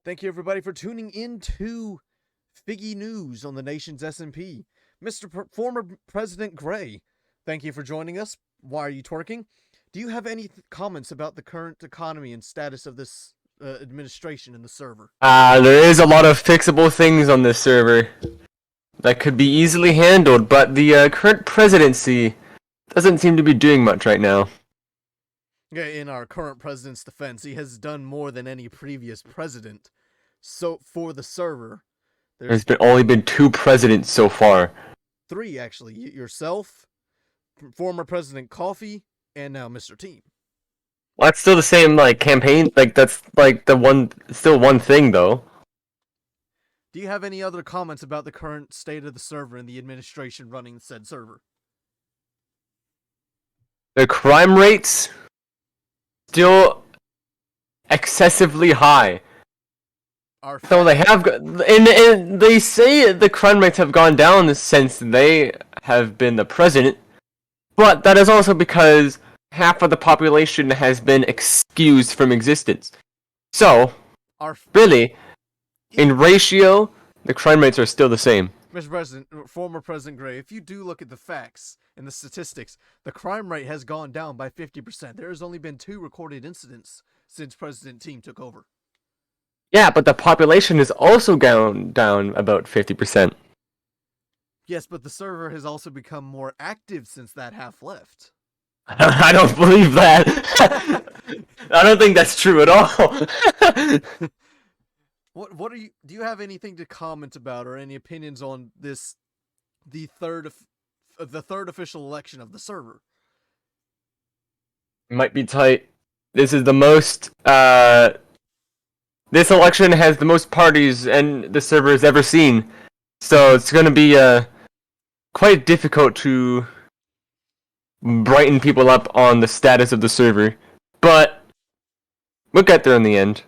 Thank you, everybody, for tuning in to Figgy News on the nation's SMP. Former President Grae, thank you for joining us. Why are you twerking? Do you have any comments about the current economy and status of this administration in the server? There is a lot of fixable things on this server that could be easily handled, but the current presidency doesn't seem to be doing much right now. Yeah, in our current president's defense, he has done more than any previous president. So for the server, There's only been 2 presidents so far. 3 actually. Yourself, former President Coffee, and now Mr. Team. Well, that's still the same campaign. That's still one thing though. Do you have any other comments about the current state of the server and the administration running said server? The crime rates still excessively high. So they have, and they say the crime rates have gone down since they have been the president, but that is also because half of the population has been excused from existence. So, really, in ratio, the crime rates are still the same. Mr. President, former President Grae, if you do look at the facts and the statistics, the crime rate has gone down by 50%. There has only been 2 recorded incidents since President Team took over. Yeah, but the population has also gone down about 50%. Yes, but the server has also become more active since that half left. I don't believe that. I don't think that's true at all. What are you? Do you have anything to comment about or any opinions on this, the third official election of the server? Might be tight. This is the most. This election has the most parties and the server has ever seen, so it's going to be quite difficult to brighten people up on the status of the server, but we'll get there in the end.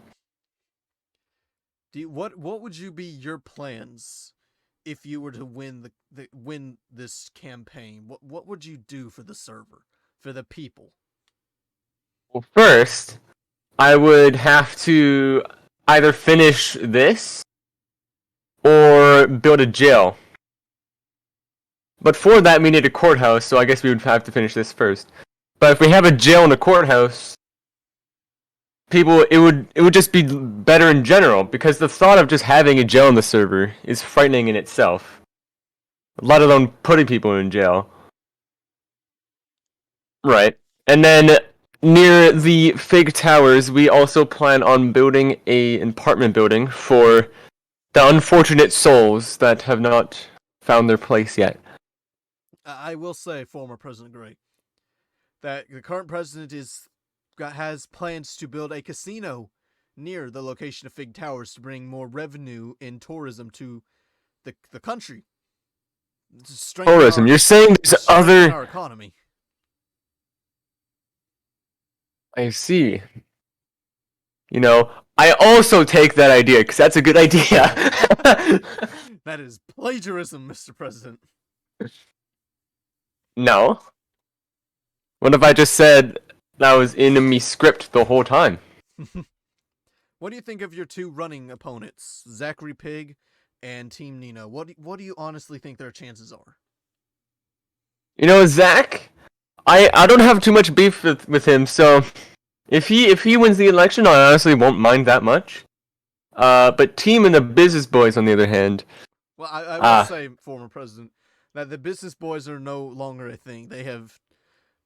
What would you be your plans if you were to win win this campaign? What would you do for the server, for the people? Well, first, I would have to either finish this or build a jail. But for that, we need a courthouse, so I guess we would have to finish this first. But if we have a jail and a courthouse, it would just be better in general, because the thought of just having a jail on the server is frightening in itself. Let alone putting people in jail. Right. And then near the Fig Towers, we also plan on building an apartment building for the unfortunate souls that have not found their place yet. I will say, former President Grae, that the current president has plans to build a casino near the location of Fig Towers to bring more revenue and tourism to the country. Tourism? You're saying there's other... our economy. I see. You know, I also take that idea, because that's a good idea. That is plagiarism, Mr. President. No. What if I just said that was in me script the whole time? What do you think of your 2 running opponents, Zachary Pig and Team Nino? What do you honestly think their chances are? You know, Zach, I don't have too much beef with him, so if he wins the election, I honestly won't mind that much. But Team and the Business Boys, on the other hand... Well, I will say, former president, that the Business Boys are no longer a thing. They have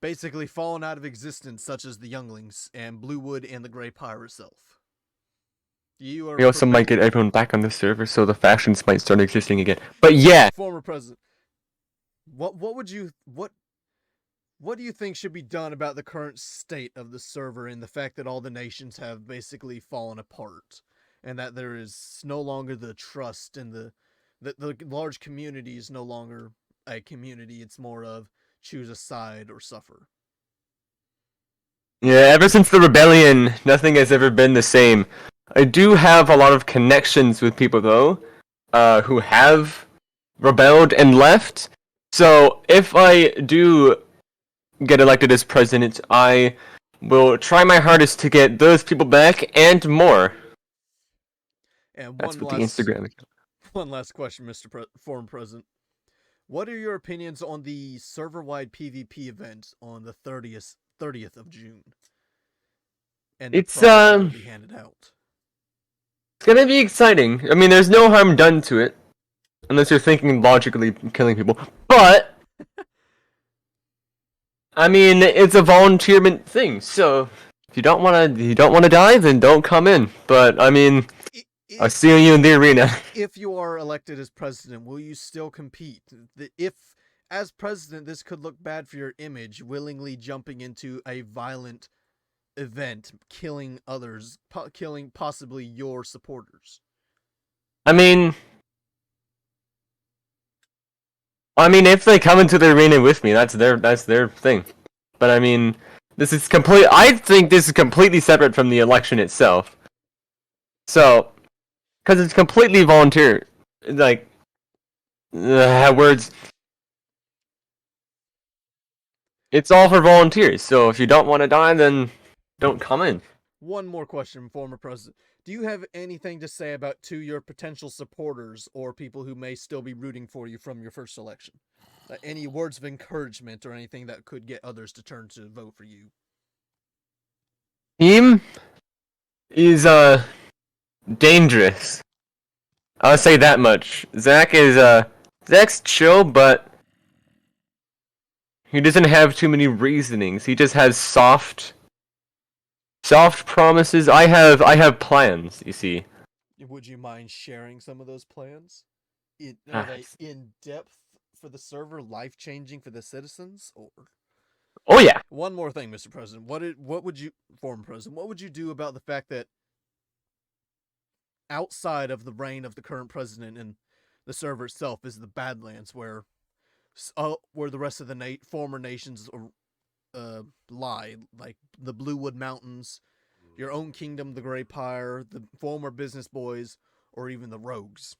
basically fallen out of existence, such as the Younglings and Bluewood and the Grey Pyre herself. We also might get everyone back on the server, so the factions might start existing again. But yeah, former president, what do you think should be done about the current state of the server and the fact that all the nations have basically fallen apart, and that there is no longer the trust and the large community is no longer a community? It's more of choose a side or suffer. Yeah, ever since the rebellion, nothing has ever been the same. I do have a lot of connections with people, though, who have rebelled and left. So if I do get elected as president, I will try my hardest to get those people back and more. And That's what the Instagram account. one last question, Former President. What are your opinions on the server-wide PvP event on the 30th of June? And the It's prize that will be handed out. It's gonna be exciting. I mean, there's no harm done to it, unless you're thinking logically killing people. But I mean, it's a volunteerment thing. So if you don't wanna die, then don't come in. But I mean, I'll see you in the arena. If you are elected as president, will you still compete? If, as president, this could look bad for your image, willingly jumping into a violent event, killing others, killing possibly your supporters. I mean, if they come into the arena with me, that's their thing. But I mean, I think this is completely separate from the election itself. So, because it's completely volunteer, like, words. It's all for volunteers. So if you don't want to die, then don't come in. One more question, former president. Do you have anything to say to your potential supporters or people who may still be rooting for you from your first election? Any words of encouragement or anything that could get others to turn to vote for you? Team is dangerous. I'll say that much. Zach's chill, but he doesn't have too many reasonings. He just has soft promises. I have plans, you see. Would you mind sharing some of those plans? Are they in depth for the server, life changing for the citizens, or? Oh yeah. One more thing, Mr. President. Former President, what would you do about the fact that outside of the reign of the current president and the server itself is the Badlands, where the rest of the former nations lie, like the Bluewood Mountains, your own kingdom, the Grae Pyre, the former business boys, or even the rogues?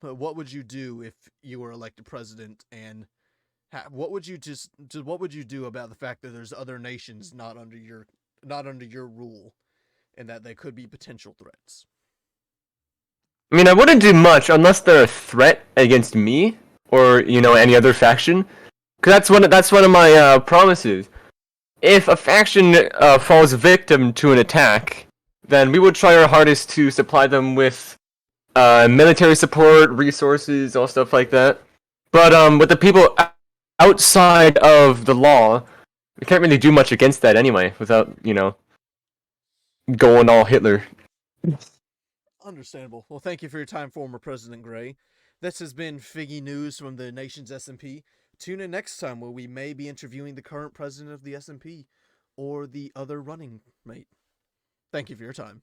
But what would you do if you were elected president, and what would you do about the fact that there's other nations not under your rule, and that they could be potential threats? I mean, I wouldn't do much unless they're a threat against me or any other faction. Because that's one of my promises. If a faction falls victim to an attack, then we would try our hardest to supply them with military support, resources, all stuff like that. But with the people outside of the law, we can't really do much against that anyway, without going all Hitler. Understandable. Well, thank you for your time, former President Grae. This has been Figgy News from the nation's SMP. Tune in next time where we may be interviewing the current president of the SMP or the other running mate. Thank you for your time.